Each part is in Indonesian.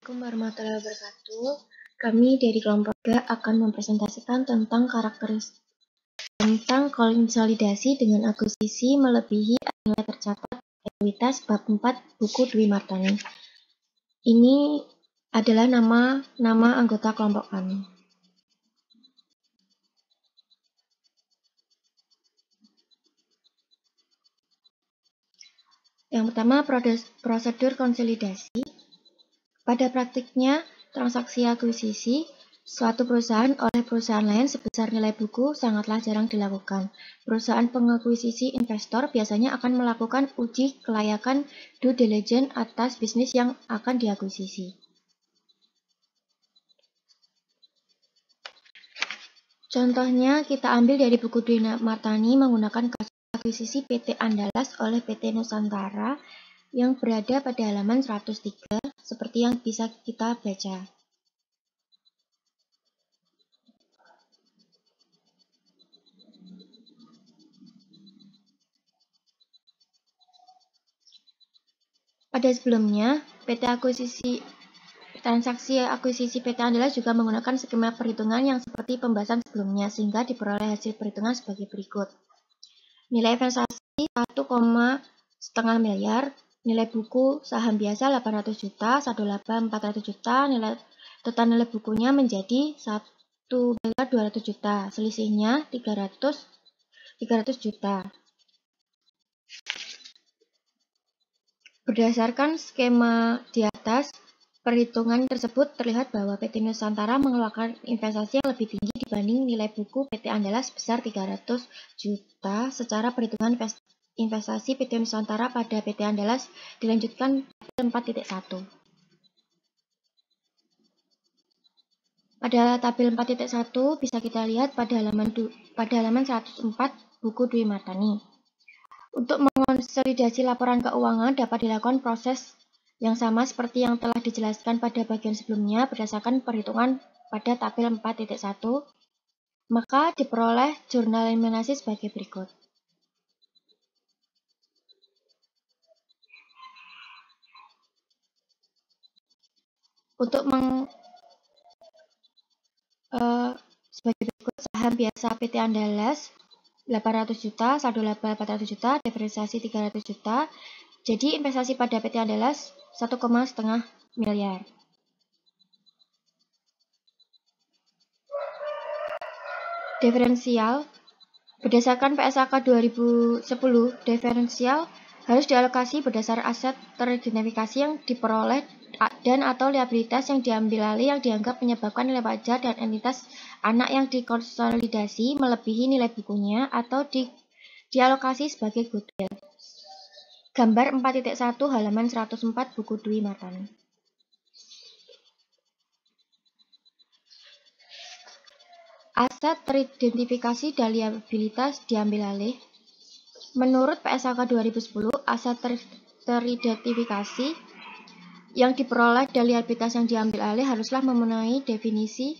Assalamualaikum warahmatullahi wabarakatuh. Kami dari kelompok 3 akan mempresentasikan tentang konsolidasi dengan akuisisi melebihi nilai tercatat ekuitas bab 4 buku Dwi Martani. Ini adalah nama anggota kelompok kami. Yang pertama, prosedur konsolidasi. Pada praktiknya, transaksi akuisisi suatu perusahaan oleh perusahaan lain sebesar nilai buku sangatlah jarang dilakukan. Perusahaan pengakuisisi investor biasanya akan melakukan uji kelayakan due diligence atas bisnis yang akan diakuisisi. Contohnya kita ambil dari buku Dwi Martani menggunakan kasus akuisisi PT Andalas oleh PT Nusantara yang berada pada halaman 103 seperti yang bisa kita baca. Pada sebelumnya, transaksi akuisisi PT Andalas juga menggunakan skema perhitungan yang seperti pembahasan sebelumnya, sehingga diperoleh hasil perhitungan sebagai berikut. Nilai investasi 1,5 miliar, nilai buku saham biasa 800 juta, saldo laba 400 juta, total nilai bukunya menjadi 1.200 juta, selisihnya 300 juta. Berdasarkan skema di atas, perhitungan tersebut terlihat bahwa PT Nusantara mengeluarkan investasi yang lebih tinggi dibanding nilai buku PT Andalas sebesar 300 juta. Secara perhitungan investasi PT Nusantara pada PT Andalas dilanjutkan tabel 4.1. Pada tabel 4.1 bisa kita lihat pada halaman 104 buku Dwi Martani. Untuk mengonsolidasi laporan keuangan dapat dilakukan proses yang sama seperti yang telah dijelaskan pada bagian sebelumnya berdasarkan perhitungan pada tabel 4.1, maka diperoleh jurnal eliminasi sebagai berikut. Untuk sebagai berikut, saham biasa PT Andalas 800 juta, saldo laba 400 juta, diferensiasi 300 juta. Jadi investasi pada PT Andalas 1,5 miliar. Diferensial. Berdasarkan PSAK 2010, diferensial harus dialokasi berdasar aset teridentifikasi yang diperoleh dan atau liabilitas yang diambil alih yang dianggap menyebabkan nilai wajar dan entitas anak yang dikonsolidasi melebihi nilai bukunya atau dialokasi sebagai goodwill. Gambar 4.1 halaman 104 buku Dwi Martani. Aset teridentifikasi dan liabilitas diambil alih. Menurut PSAK 2010, aset teridentifikasi yang diperoleh dan liabilitas yang diambil alih haruslah memenuhi definisi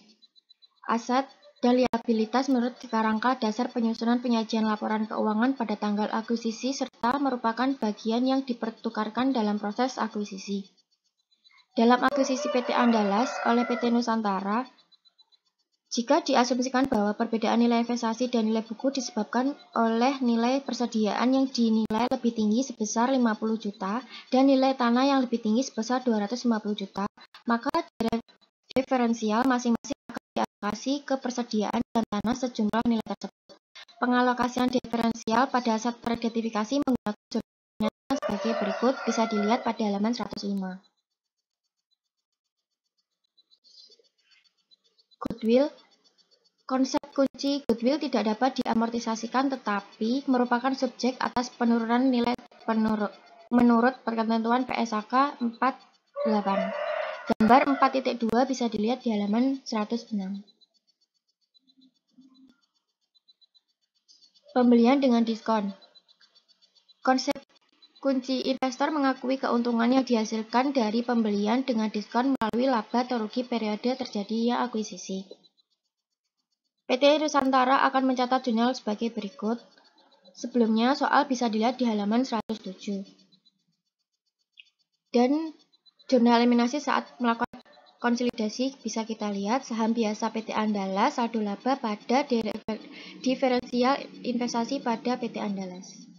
aset dan liabilitas menurut kerangka dasar penyusunan penyajian laporan keuangan pada tanggal akuisisi serta merupakan bagian yang dipertukarkan dalam proses akuisisi. Dalam akuisisi PT Andalas oleh PT Nusantara, jika diasumsikan bahwa perbedaan nilai investasi dan nilai buku disebabkan oleh nilai persediaan yang dinilai lebih tinggi sebesar 50 juta dan nilai tanah yang lebih tinggi sebesar 250 juta, maka diferensial masing-masing akan dialokasi ke persediaan dan tanah sejumlah nilai tersebut. Pengalokasian diferensial pada aset teridentifikasi menggunakan jurnal sebagai berikut bisa dilihat pada halaman 105. Goodwill. Konsep kunci goodwill tidak dapat diamortisasikan tetapi merupakan subjek atas penurunan nilai menurut ketentuan PSAK 48. Gambar 4.2 bisa dilihat di halaman 106. Pembelian dengan diskon. Konsep kunci investor mengakui keuntungan yang dihasilkan dari pembelian dengan diskon melalui laba atau rugi periode terjadinya akuisisi. PT Nusantara akan mencatat jurnal sebagai berikut. Sebelumnya, soal bisa dilihat di halaman 107. Dan jurnal eliminasi saat melakukan konsolidasi bisa kita lihat saham biasa PT Andalas, saldo laba pada diferensial investasi pada PT Andalas.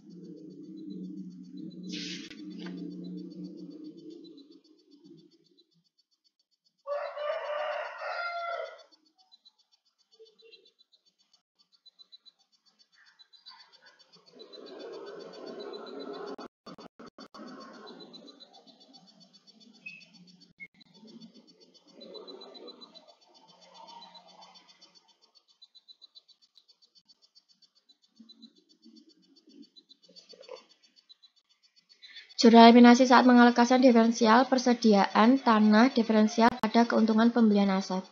Jurnal eliminasi saat mengalokasikan diferensial persediaan tanah diferensial pada keuntungan pembelian aset.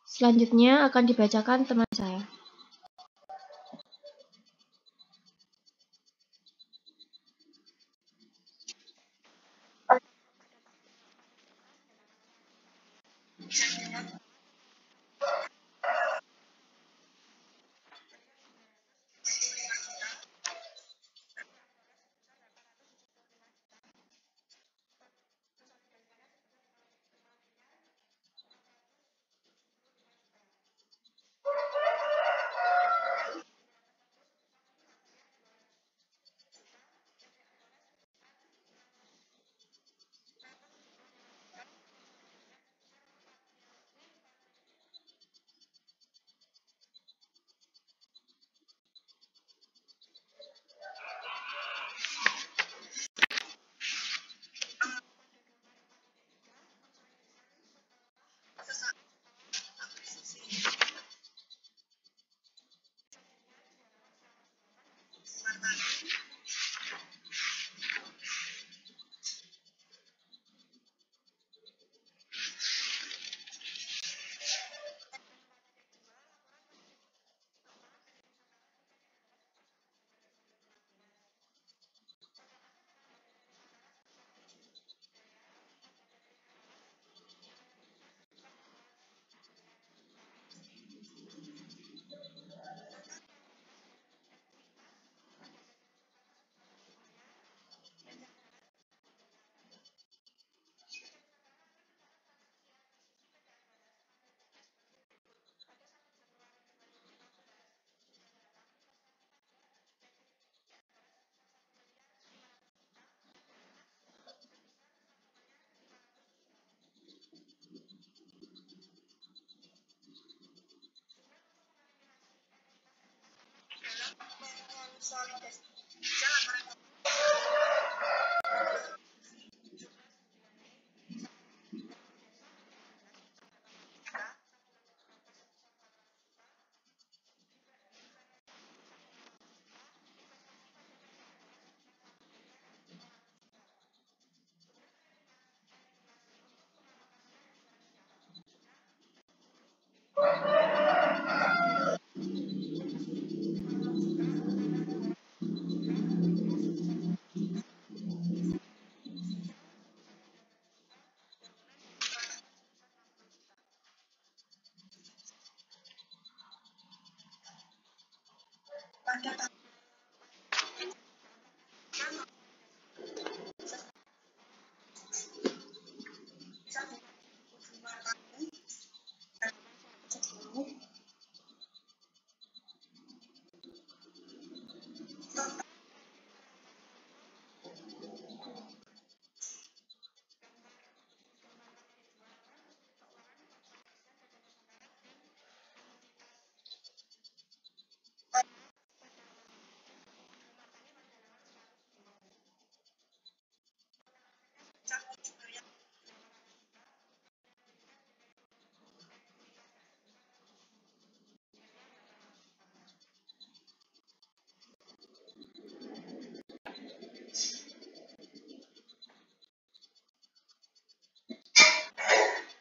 Selanjutnya akan dibacakan teman saya.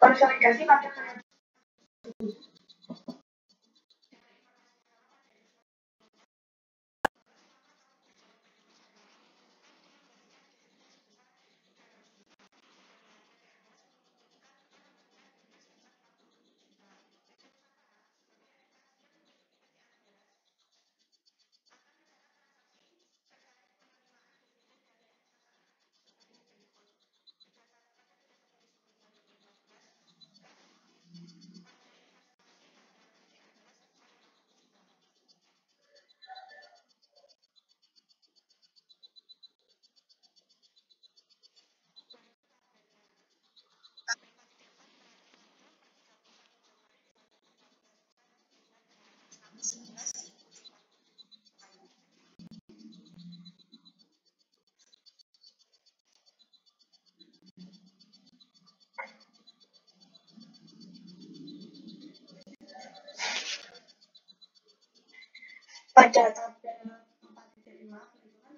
Konsolidasi pada pada tabel 4.5 gitu kan.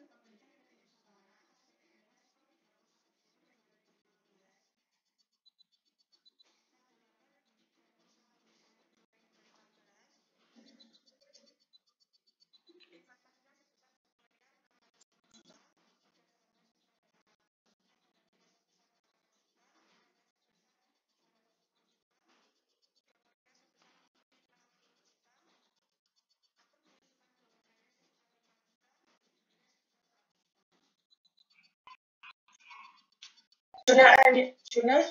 Jurnal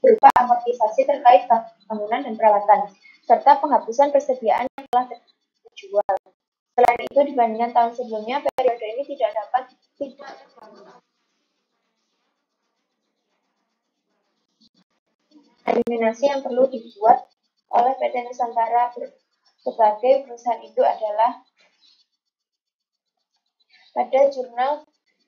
berupa amortisasi terkait bangunan dan peralatan, serta penghapusan persediaan yang telah terjual. Selain itu, dibandingkan tahun sebelumnya, periode ini tidak eliminasi yang perlu dibuat oleh PT Nusantara sebagai perusahaan induk adalah pada jurnal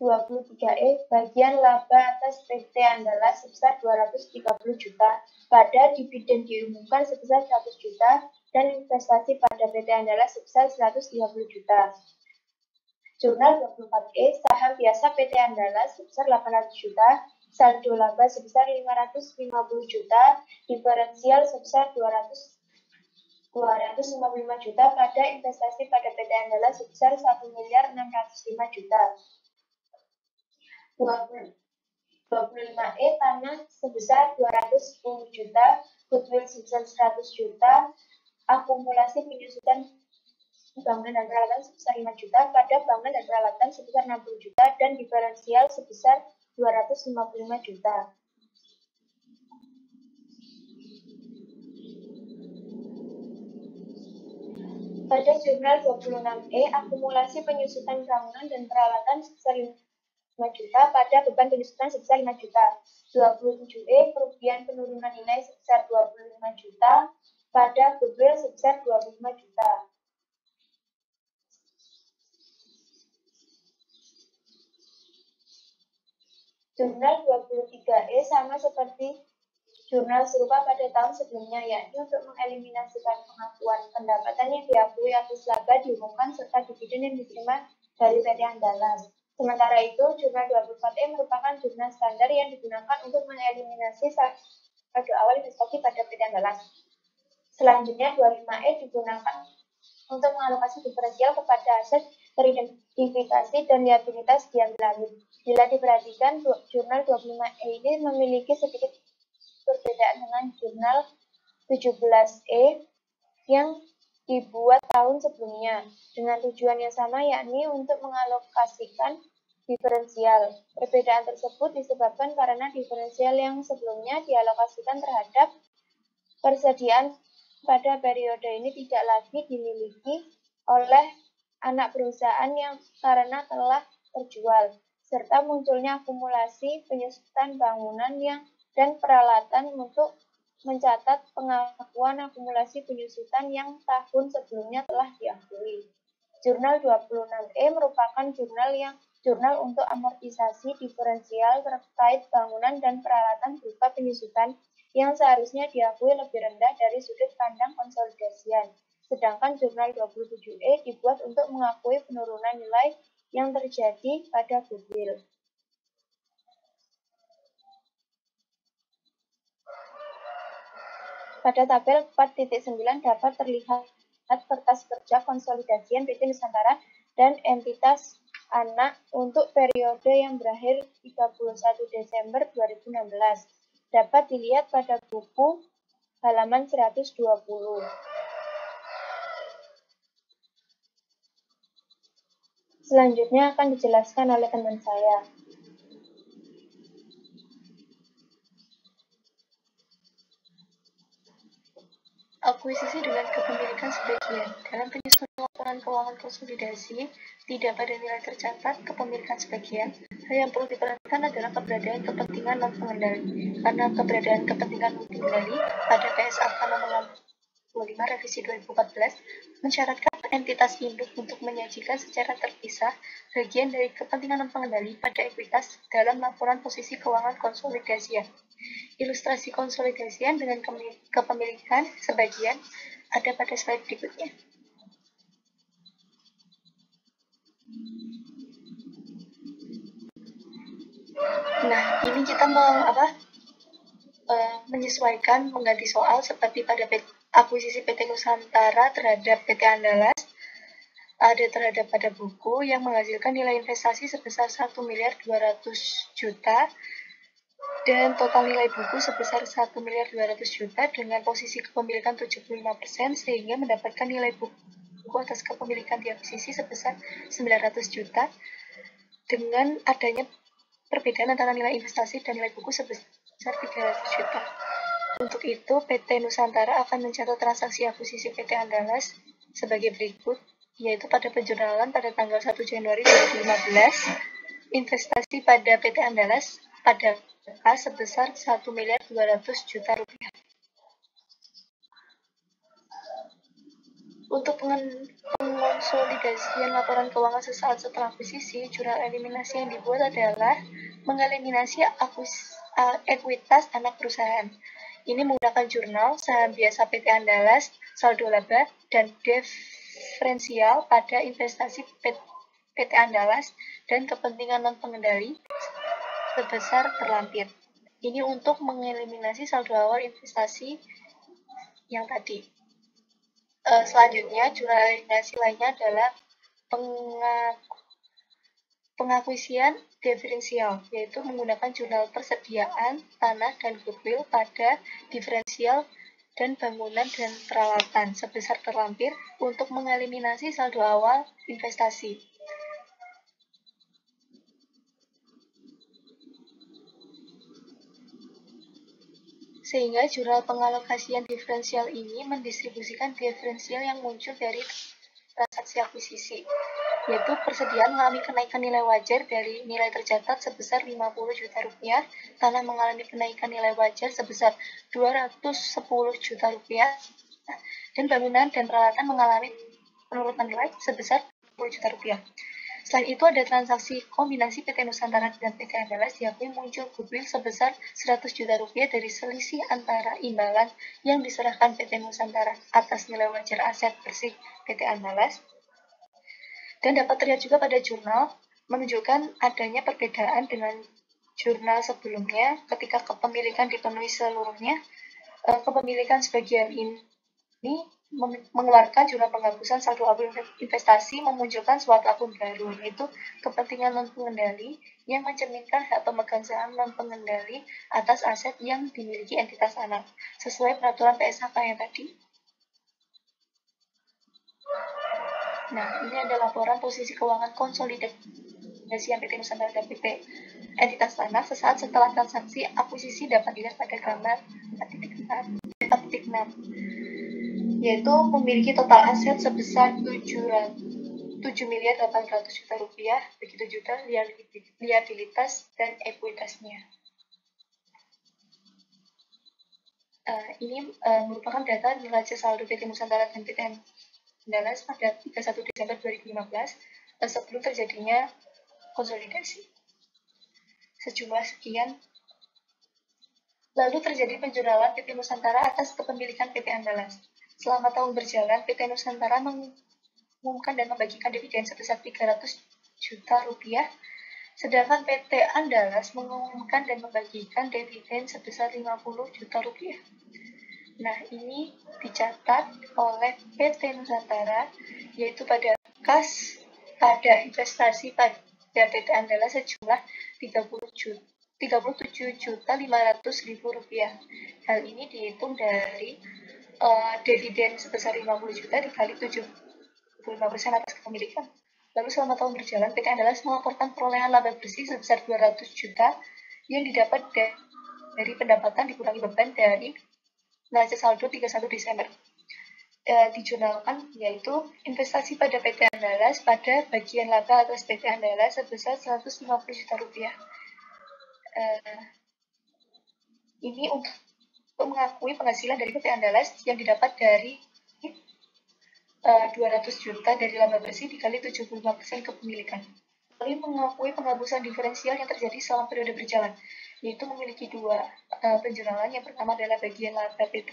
23E bagian laba atas PT Andalas sebesar 230 juta, pada dividen diumumkan sebesar 100 juta, dan investasi pada PT Andalas sebesar 130 juta. Jurnal 24E saham biasa PT Andalas sebesar 800 juta, saldo laba sebesar 550 juta, diferensial sebesar 255 juta, pada investasi pada PT Andalas sebesar 1.605 juta. 25E tanah sebesar 210 juta, goodwill sebesar 100 juta, akumulasi penyusutan bangunan dan peralatan sebesar 5 juta, pada bangunan dan peralatan sebesar 60 juta, dan diferensial sebesar 255 juta. Pada jurnal 26E, akumulasi penyusutan bangunan dan peralatan sebesar 5 juta, pada beban penyusutan sebesar 5 juta. 27E, kerugian penurunan nilai sebesar 25 juta, pada goodwill sebesar 25 juta. Jurnal 23E sama seperti jurnal serupa pada tahun sebelumnya, yakni untuk mengeliminasikan pengakuan pendapatan yang diakui atas laba diumumkan serta dividen yang diterima dari PT Andalas. Sementara itu, jurnal 24E merupakan jurnal standar yang digunakan untuk mengeliminasi saldo awal investasi pada PT Andalas. Selanjutnya, 25E digunakan untuk mengalokasi diferensial kepada aset teridentifikasi dan liabilitas diambil alih. Bila diperhatikan, jurnal 25E ini memiliki sedikit perbedaan dengan jurnal 17E yang dibuat tahun sebelumnya dengan tujuan yang sama, yakni untuk mengalokasikan diferensial. Perbedaan tersebut disebabkan karena diferensial yang sebelumnya dialokasikan terhadap persediaan pada periode ini tidak lagi dimiliki oleh anak perusahaan yang karena telah terjual, serta munculnya akumulasi penyusutan bangunan dan peralatan untuk mencatat pengakuan akumulasi penyusutan yang tahun sebelumnya telah diakui. Jurnal 26E merupakan jurnal untuk amortisasi diferensial terkait bangunan dan peralatan berupa penyusutan yang seharusnya diakui lebih rendah dari sudut pandang konsolidasian. Sedangkan jurnal 27E dibuat untuk mengakui penurunan nilai yang terjadi pada goodwill. Pada tabel 4.9 dapat terlihat kertas kerja konsolidasian PT Nusantara dan entitas anak untuk periode yang berakhir 31 Desember 2016. Dapat dilihat pada buku halaman 120. Selanjutnya akan dijelaskan oleh teman saya. Akuisisi dengan kepemilikan sebagian. Dalam penyusunan laporan keuangan konsolidasi, tidak pada nilai tercatat kepemilikan sebagian. Hal yang perlu diperhatikan adalah keberadaan kepentingan non-pengendali. Karena keberadaan kepentingan non-pengendali pada PSAK nomor 65 revisi 2014 mensyaratkan entitas induk untuk menyajikan secara terpisah bagian dari kepentingan non-pengendali pada ekuitas dalam laporan posisi keuangan konsolidasian. Ilustrasi konsolidasian dengan kepemilikan sebagian ada pada slide berikutnya. Nah, ini kita menyesuaikan, mengganti soal seperti pada akuisisi PT Nusantara terhadap PT Andalas, ada terhadap pada buku yang menghasilkan nilai investasi sebesar 1.200.000.000 dan total nilai buku sebesar 1.200.000.000 dengan posisi kepemilikan 75% sehingga mendapatkan nilai buku atas kepemilikan diakuisisi sebesar 900 juta dengan adanya perbedaan antara nilai investasi dan nilai buku sebesar 300 juta. Untuk itu, PT Nusantara akan mencatat transaksi akuisisi PT Andalas sebagai berikut, yaitu pada penjurnalan pada tanggal 1 Januari 2015, investasi pada PT Andalas pada kas sebesar 1.200.000.000 rupiah. Untuk pengonsolidasian laporan keuangan sesaat setelah akuisisi, jurnal eliminasi yang dibuat adalah mengeliminasi ekuitas anak perusahaan. Ini menggunakan jurnal saham biasa PT Andalas, saldo laba, dan diferensial pada investasi PT Andalas dan kepentingan non-pengendali sebesar terlampir. Ini untuk mengeliminasi saldo awal investasi yang tadi. Selanjutnya, jurnal eliminasi lainnya adalah pengakuisian diferensial, yaitu menggunakan jurnal persediaan tanah dan goodwill pada diferensial dan bangunan dan peralatan sebesar terlampir untuk mengeliminasi saldo awal investasi. Sehingga jurnal pengalokasian diferensial ini mendistribusikan diferensial yang muncul dari transaksi akuisisi, yaitu persediaan mengalami kenaikan nilai wajar dari nilai tercatat sebesar 50 juta rupiah, tanah mengalami kenaikan nilai wajar sebesar 210 juta rupiah, dan bangunan dan peralatan mengalami penurunan nilai sebesar 10 juta rupiah. Selain itu, ada transaksi kombinasi PT Nusantara dan PT Andalas diakui muncul goodwill sebesar 100 juta rupiah dari selisih antara imbalan yang diserahkan PT Nusantara atas nilai wajar aset bersih PT Andalas. Dan dapat terlihat juga pada jurnal menunjukkan adanya perbedaan dengan jurnal sebelumnya ketika kepemilikan dipenuhi seluruhnya. Kepemilikan sebagian ini mengeluarkan jurnal penghapusan saldo awal investasi memunculkan suatu akun baru, yaitu kepentingan non-pengendali yang mencerminkan hak pemegang saham non-pengendali atas aset yang dimiliki entitas anak, sesuai peraturan PSHK yang tadi. Nah, ini ada laporan posisi keuangan konsolidasi yang PT Nusantara dan PT entitas tanah sesaat setelah transaksi akuisisi dapat dilihat pada gambar 4.6, yaitu memiliki total aset sebesar 7.800.000.000 rupiah, begitu juga liabilitas dan ekuitasnya. Ini merupakan data neraca saldo PT Nusantara dan PT Andalas pada 31 Desember 2015 sebelum terjadinya konsolidasi. Sejumlah sekian. Lalu terjadi penjurnalan PT Nusantara atas kepemilikan PT Andalas. Selama tahun berjalan, PT Nusantara mengumumkan dan membagikan dividen sebesar 300 juta rupiah, sedangkan PT Andalas mengumumkan dan membagikan dividen sebesar 50 juta rupiah. Nah, ini dicatat oleh PT Nusantara, yaitu pada kas pada investasi pada PT Andalas sejumlah 37.500.000 rupiah. Hal ini dihitung dari dividen sebesar 50 juta dikali 75% atas kepemilikan. Lalu selama tahun berjalan, PT Andalas melaporkan perolehan laba bersih sebesar 200 juta yang didapat dari pendapatan dikurangi beban dari neraca saldo 31 Desember. Dijurnalkan, yaitu investasi pada PT Andalas pada bagian laba atas PT Andalas sebesar 150 juta rupiah. Ini untuk mengakui penghasilan dari PT Andalas yang didapat dari 200 juta dari laba bersih dikali 75% kepemilikan. Kali mengakui penghapusan diferensial yang terjadi selama periode berjalan, yaitu memiliki dua penjualan. Yang pertama adalah bagian laba PT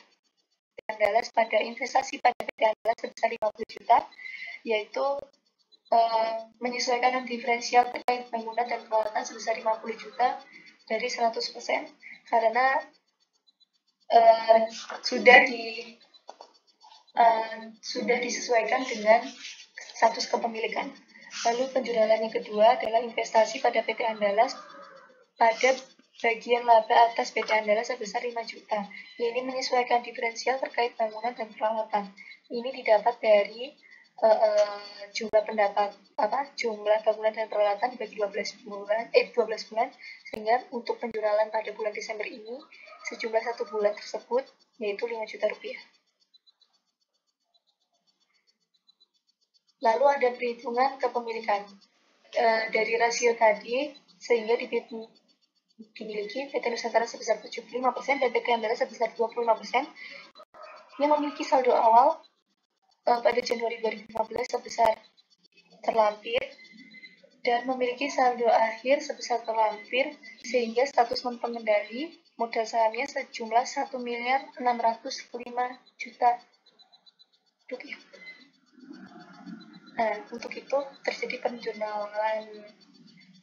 Andalas pada investasi pada PT Andalas sebesar 50 juta, yaitu menyesuaikan diferensial terkait bangunan dan peralatan sebesar 50 juta dari 100% karena sudah disesuaikan dengan status kepemilikan. Lalu penjualan yang kedua adalah investasi pada PT Andalas pada bagian laba atas PT Andalas sebesar 5 juta. Ini menyesuaikan diferensial terkait bangunan dan peralatan. Ini didapat dari jumlah bangunan dan peralatan dibagi 12 bulan, sehingga untuk penjualan pada bulan Desember ini sejumlah 1 bulan tersebut yaitu 5 juta rupiah. Lalu ada perhitungan kepemilikan dari rasio tadi, sehingga dimiliki PT Nusantara sebesar 75% dan PT Andalas sebesar 25%, yang memiliki saldo awal pada Januari 2015 sebesar terlampir dan memiliki saldo akhir sebesar terlampir, sehingga status non-pengendali modal sahamnya sejumlah 1.605 juta rupiah. Nah, untuk itu terjadi penjurnalan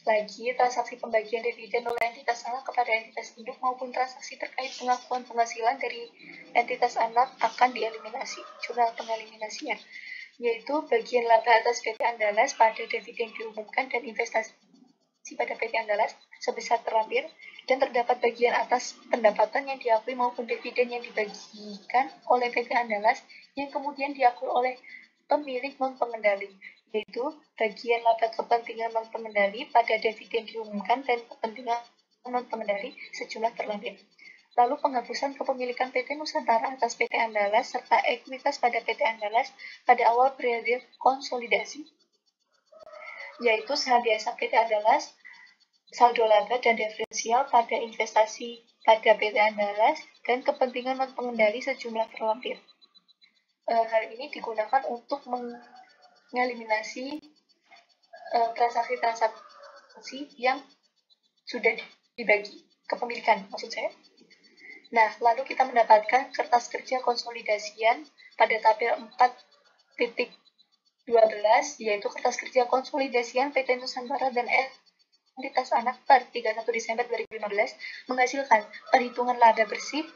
lagi transaksi pembagian dividen oleh entitas anak kepada entitas induk maupun transaksi terkait pengakuan penghasilan dari entitas anak akan dieliminasi. Jurnal pengeliminasian, yaitu bagian laba atas PT Andalas pada dividen diumumkan dan investasi pada PT Andalas sebesar terlampir, dan terdapat bagian atas pendapatan yang diakui maupun dividen yang dibagikan oleh PT Andalas yang kemudian diakui oleh pemilik non-pengendali, yaitu bagian laba kepentingan non-pengendali pada dividen diumumkan dan kepentingan non-pengendali sejumlah terlampir. Lalu penghapusan kepemilikan PT Nusantara atas PT Andalas serta ekuitas pada PT Andalas pada awal periode konsolidasi, yaitu saham biasa PT Andalas, saldo laba dan diferensial pada investasi pada PT Andalas, dan kepentingan non-pengendali sejumlah terlampir. Hal ini digunakan untuk mengeliminasi transaksi-transaksi yang sudah dibagi kepemilikan, maksud saya. Nah, lalu kita mendapatkan kertas kerja konsolidasian pada tabel 4.12, yaitu kertas kerja konsolidasian PT Nusantara dan entitas anak per 31 Desember 2015 menghasilkan perhitungan laba bersih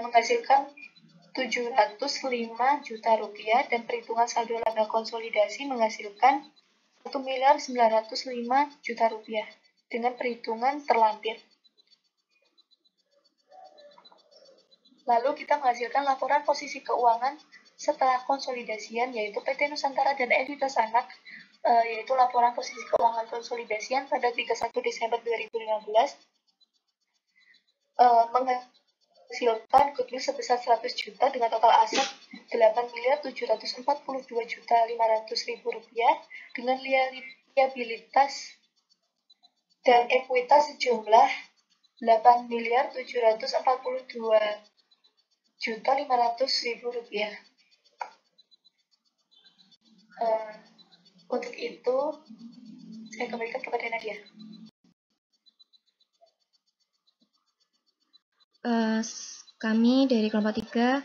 menghasilkan 705 juta rupiah dan perhitungan saldo laba konsolidasi menghasilkan 1.905 juta rupiah dengan perhitungan terlampir. Lalu kita menghasilkan laporan posisi keuangan setelah konsolidasian, yaitu PT Nusantara dan entitas anak, yaitu laporan posisi keuangan konsolidasian pada 31 Desember 2015 menghasilkan goodwill sebesar 100 juta dengan total aset 8.742.500.000 rupiah dengan liabilitas dan ekuitas sejumlah 8.742.500.000 rupiah. Untuk itu saya kembalikan kepada Nadia. Kami dari kelompok 3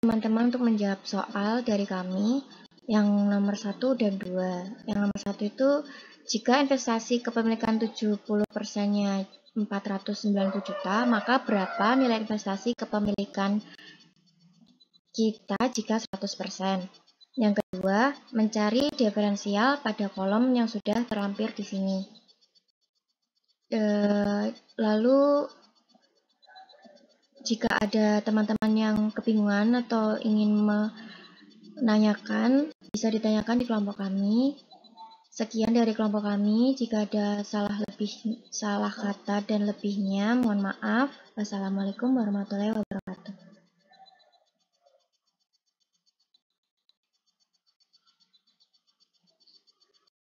teman-teman untuk menjawab soal dari kami yang nomor 1 dan 2. Yang nomor 1 itu, jika investasi kepemilikan 70%-nya 490 juta, maka berapa nilai investasi kepemilikan kita jika 100%? Yang kedua, mencari diferensial pada kolom yang sudah terlampir di sini. Lalu jika ada teman-teman yang kebingungan atau ingin menanyakan, bisa ditanyakan di kelompok kami. Sekian dari kelompok kami. Jika ada salah kata dan lebihnya, mohon maaf. Wassalamualaikum warahmatullahi wabarakatuh.